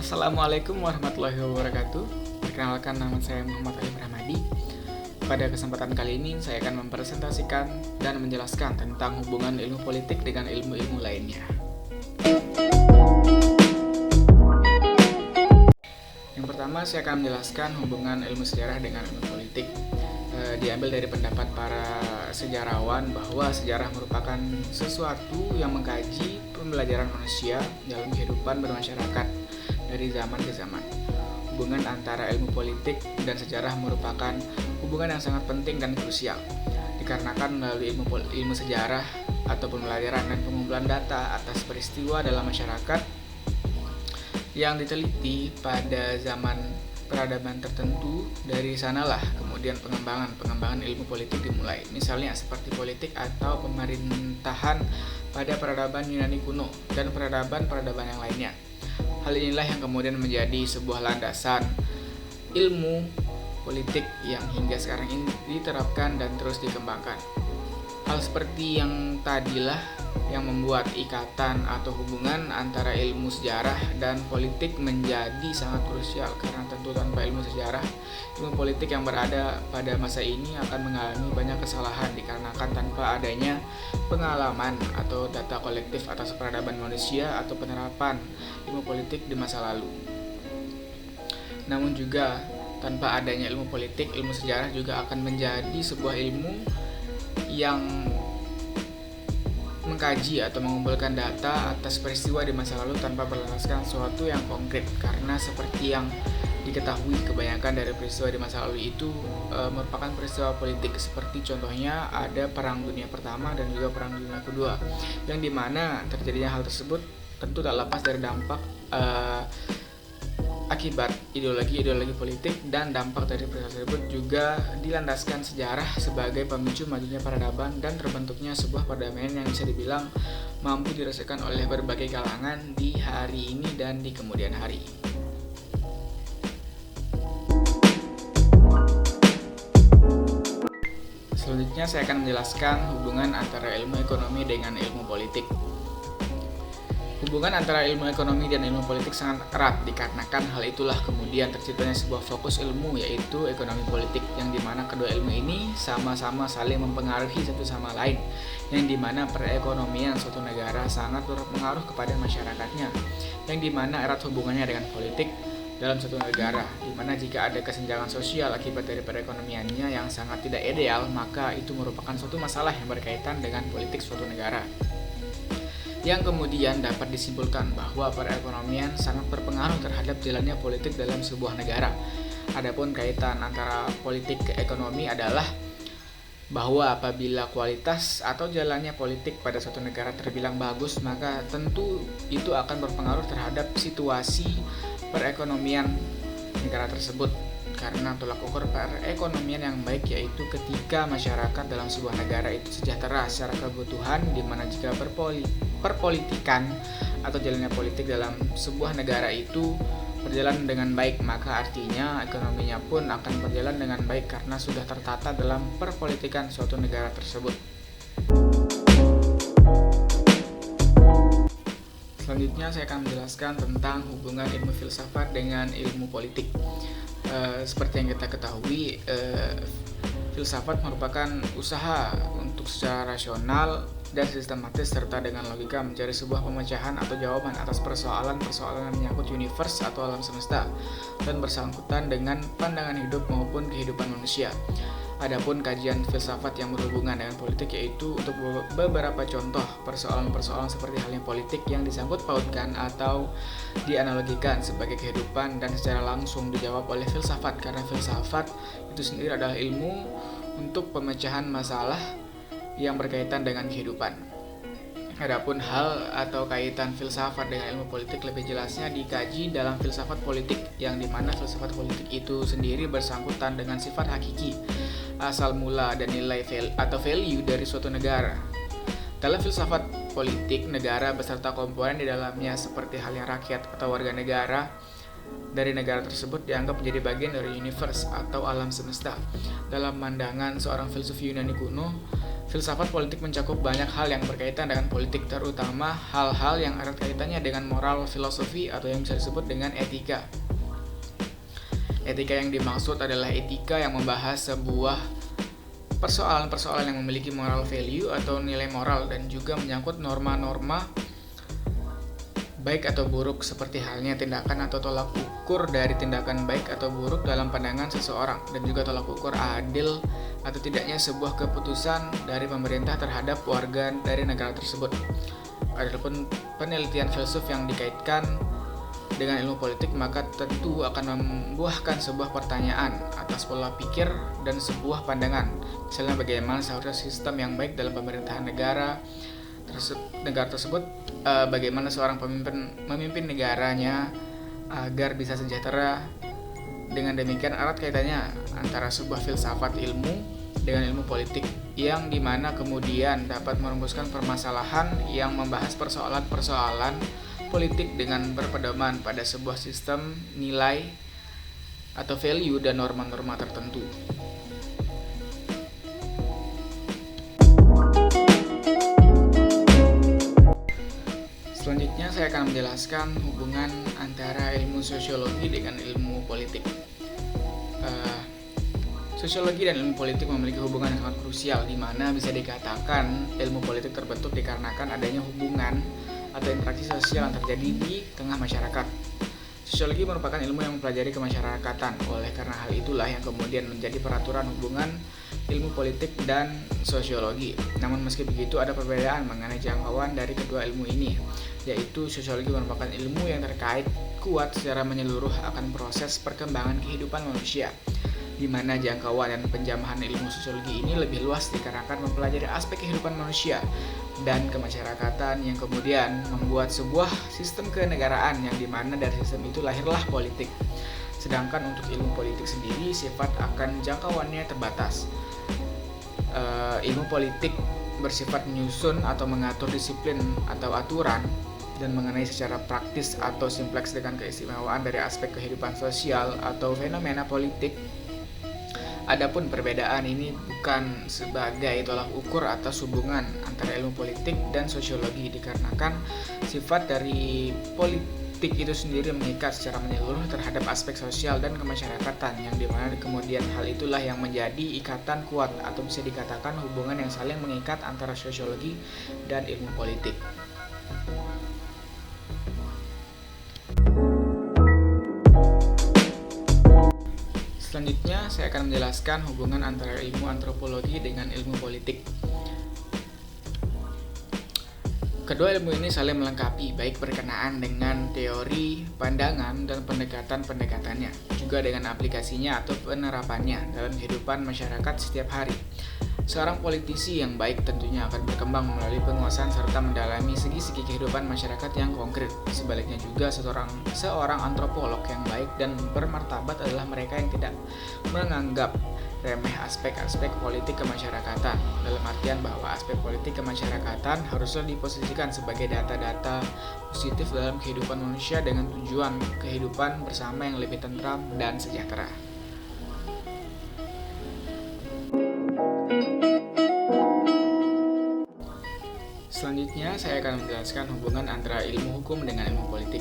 Assalamualaikum warahmatullahi wabarakatuh. Perkenalkan, nama saya Muhammad Ali Rahmadi. Pada kesempatan kali ini saya akan mempresentasikan dan menjelaskan tentang hubungan ilmu politik dengan ilmu-ilmu lainnya. Yang pertama, saya akan menjelaskan hubungan ilmu sejarah dengan ilmu politik. Diambil dari pendapat para sejarawan bahwa sejarah merupakan sesuatu yang mengkaji pembelajaran manusia dalam kehidupan bermasyarakat dari zaman ke zaman. Hubungan antara ilmu politik dan sejarah merupakan hubungan yang sangat penting dan krusial, dikarenakan melalui ilmu sejarah atau pembelajaran dan pengumpulan data atas peristiwa dalam masyarakat yang diteliti pada zaman peradaban tertentu, dari sanalah kemudian pengembangan ilmu politik dimulai. Misalnya seperti politik atau pemerintahan pada peradaban Yunani kuno dan peradaban yang lainnya. Hal inilah yang kemudian menjadi sebuah landasan ilmu politik yang hingga sekarang ini diterapkan dan terus dikembangkan. Hal seperti yang tadilah yang membuat ikatan atau hubungan antara ilmu sejarah dan politik menjadi sangat krusial, karena tentu tanpa ilmu sejarah, ilmu politik yang berada pada masa ini akan mengalami banyak kesalahan dikarenakan tanpa adanya pengalaman atau data kolektif atas peradaban manusia atau penerapan ilmu politik di masa lalu. Namun juga tanpa adanya ilmu politik, ilmu sejarah juga akan menjadi sebuah ilmu yang mengkaji atau mengumpulkan data atas peristiwa di masa lalu tanpa berlandaskan sesuatu yang konkret, karena seperti yang diketahui kebanyakan dari peristiwa di masa lalu itu merupakan peristiwa politik. Seperti contohnya ada Perang Dunia Pertama dan juga Perang Dunia Kedua, yang dimana terjadinya hal tersebut tentu tak lepas dari dampak akibat ideologi politik, dan dampak dari peristiwa tersebut juga dilandaskan sejarah sebagai pemicu majunya peradaban dan terbentuknya sebuah perdamaian yang bisa dibilang mampu dirasakan oleh berbagai kalangan di hari ini dan di kemudian hari. Selanjutnya saya akan menjelaskan hubungan antara ilmu ekonomi dengan ilmu politik. Hubungan antara ilmu ekonomi dan ilmu politik sangat erat, dikarenakan hal itulah kemudian terciptanya sebuah fokus ilmu, yaitu ekonomi politik, yang dimana kedua ilmu ini sama-sama saling mempengaruhi satu sama lain, yang dimana perekonomian suatu negara sangat berpengaruh kepada masyarakatnya, yang dimana erat hubungannya dengan politik dalam suatu negara, dimana jika ada kesenjangan sosial akibat dari perekonomiannya yang sangat tidak ideal, maka itu merupakan suatu masalah yang berkaitan dengan politik suatu negara, yang kemudian dapat disimpulkan bahwa perekonomian sangat berpengaruh terhadap jalannya politik dalam sebuah negara. Adapun kaitan antara politik ke ekonomi adalah bahwa apabila kualitas atau jalannya politik pada suatu negara terbilang bagus, maka tentu itu akan berpengaruh terhadap situasi perekonomian negara tersebut. Karena tolak ukur perekonomian yang baik yaitu ketika masyarakat dalam sebuah negara itu sejahtera secara kebutuhan, di mana jika perpolitikan atau jalannya politik dalam sebuah negara itu berjalan dengan baik, maka artinya ekonominya pun akan berjalan dengan baik karena sudah tertata dalam perpolitikan suatu negara tersebut. Selanjutnya saya akan menjelaskan tentang hubungan ilmu filsafat dengan ilmu politik. Seperti yang kita ketahui, filsafat merupakan usaha untuk secara rasional dan sistematis serta dengan logika mencari sebuah pemecahan atau jawaban atas persoalan-persoalan yang menyangkut universe atau alam semesta dan bersangkutan dengan pandangan hidup maupun kehidupan manusia. Adapun kajian filsafat yang berhubungan dengan politik yaitu untuk beberapa contoh persoalan-persoalan seperti halnya politik yang disangkut pautkan atau dianalogikan sebagai kehidupan dan secara langsung dijawab oleh filsafat, karena filsafat itu sendiri adalah ilmu untuk pemecahan masalah yang berkaitan dengan kehidupan. Adapun hal atau kaitan filsafat dengan ilmu politik lebih jelasnya dikaji dalam filsafat politik, yang dimana filsafat politik itu sendiri bersangkutan dengan sifat hakiki, asal mula dan nilai value dari suatu negara. Dalam filsafat politik, negara beserta komponen di dalamnya seperti halnya rakyat atau warga negara dari negara tersebut dianggap menjadi bagian dari universe atau alam semesta. Dalam pandangan seorang filsuf Yunani kuno, Filsafat politik mencakup banyak hal yang berkaitan dengan politik, terutama hal-hal yang erat kaitannya dengan moral, filosofi, atau yang bisa disebut dengan etika. Etika yang dimaksud adalah etika yang membahas sebuah persoalan-persoalan yang memiliki moral value atau nilai moral dan juga menyangkut norma-norma baik atau buruk, seperti halnya tindakan atau tolak ukur dari tindakan baik atau buruk dalam pandangan seseorang, dan juga tolak ukur adil atau tidaknya sebuah keputusan dari pemerintah terhadap warga dari negara tersebut. Adapun penelitian filsuf yang dikaitkan dengan ilmu politik maka tentu akan membuahkan sebuah pertanyaan atas pola pikir dan sebuah pandangan, misalnya bagaimana seharusnya sistem yang baik dalam pemerintahan negara tersebut, bagaimana seorang pemimpin memimpin negaranya agar bisa sejahtera. Dengan demikian erat kaitannya antara sebuah filsafat ilmu dengan ilmu politik, yang dimana kemudian dapat merumuskan permasalahan yang membahas persoalan-persoalan politik dengan berpedoman pada sebuah sistem nilai atau value dan norma-norma tertentu. Selanjutnya saya akan menjelaskan hubungan antara ilmu sosiologi dengan ilmu politik. Sosiologi dan ilmu politik memiliki hubungan yang sangat krusial, di mana bisa dikatakan ilmu politik terbentuk dikarenakan adanya hubungan atau interaksi sosial yang terjadi di tengah masyarakat. Sosiologi merupakan ilmu yang mempelajari kemasyarakatan, oleh karena hal itulah yang kemudian menjadi peraturan hubungan ilmu politik dan sosiologi. Namun meski begitu ada perbedaan mengenai jangkauan dari kedua ilmu ini, yaitu sosiologi merupakan ilmu yang terkait kuat secara menyeluruh akan proses perkembangan kehidupan manusia, di mana jangkauan dan penjamahan ilmu sosiologi ini lebih luas dikarenakan mempelajari aspek kehidupan manusia dan kemasyarakatan yang kemudian membuat sebuah sistem kenegaraan yang dimana dari sistem itu lahirlah politik. Sedangkan untuk ilmu politik sendiri sifat akan jangkauannya terbatas. Ilmu politik bersifat menyusun atau mengatur disiplin atau aturan dan mengenai secara praktis atau simpleks dengan keistimewaan dari aspek kehidupan sosial atau fenomena politik. Adapun perbedaan ini bukan sebagai tolak ukur atas hubungan antara ilmu politik dan sosiologi, dikarenakan sifat dari politik itu sendiri mengikat secara menyeluruh terhadap aspek sosial dan kemasyarakatan, yang dimana kemudian hal itulah yang menjadi ikatan kuat atau bisa dikatakan hubungan yang saling mengikat antara sosiologi dan ilmu politik. Selanjutnya saya akan menjelaskan hubungan antara ilmu antropologi dengan ilmu politik. Kedua ilmu ini saling melengkapi, baik berkenaan dengan teori, pandangan, dan pendekatan-pendekatannya, juga dengan aplikasinya atau penerapannya dalam kehidupan masyarakat setiap hari. Seorang politisi yang baik tentunya akan berkembang melalui penguasaan serta mendalami segi-segi kehidupan masyarakat yang konkret. Sebaliknya juga seorang antropolog yang baik dan bermartabat adalah mereka yang tidak menganggap remeh aspek-aspek politik kemasyarakatan, dalam artian bahwa aspek politik kemasyarakatan haruslah diposisikan sebagai data-data positif dalam kehidupan manusia dengan tujuan kehidupan bersama yang lebih tentram dan sejahtera. Selanjutnya saya akan menjelaskan hubungan antara ilmu hukum dengan ilmu politik.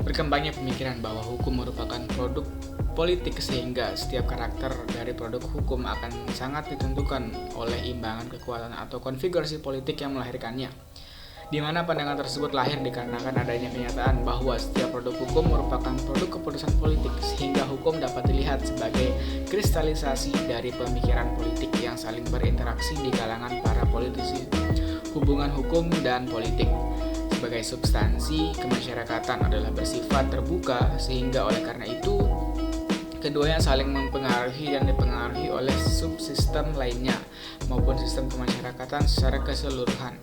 Berkembangnya pemikiran bahwa hukum merupakan produk politik, sehingga setiap karakter dari produk hukum akan sangat ditentukan oleh imbangan kekuatan atau konfigurasi politik yang melahirkannya, di mana pandangan tersebut lahir dikarenakan adanya kenyataan bahwa setiap produk hukum merupakan produk keputusan politik, sehingga hukum dapat dilihat sebagai kristalisasi dari pemikiran politik yang saling berinteraksi di kalangan para politisi. Hubungan hukum dan politik sebagai substansi kemasyarakatan adalah bersifat terbuka, sehingga oleh karena itu keduanya saling mempengaruhi dan dipengaruhi oleh subsistem lainnya maupun sistem kemasyarakatan secara keseluruhan.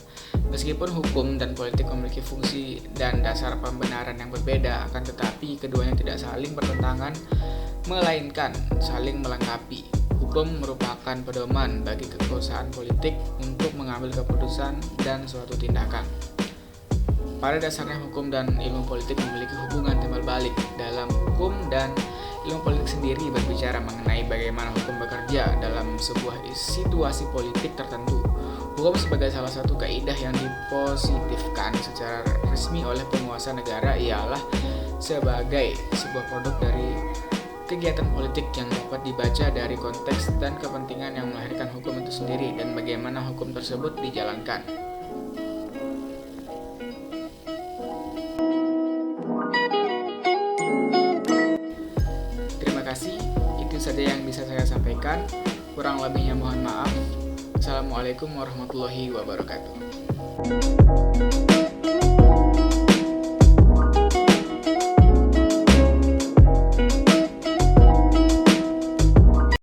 Meskipun hukum dan politik memiliki fungsi dan dasar pembenaran yang berbeda, akan tetapi keduanya tidak saling bertentangan, melainkan saling melengkapi. Hukum merupakan pedoman bagi kekuasaan politik untuk mengambil keputusan dan suatu tindakan. Pada dasarnya hukum dan ilmu politik memiliki hubungan timbal balik. Dalam hukum dan Ilmu politik sendiri berbicara mengenai bagaimana hukum bekerja dalam sebuah situasi politik tertentu. Hukum sebagai salah satu kaidah yang dipositifkan secara resmi oleh penguasa negara ialah sebagai sebuah produk dari kegiatan politik yang dapat dibaca dari konteks dan kepentingan yang melahirkan hukum itu sendiri dan bagaimana hukum tersebut dijalankan. Terima kasih, itu saja yang bisa saya sampaikan. Kurang lebihnya mohon maaf. Assalamualaikum warahmatullahi wabarakatuh.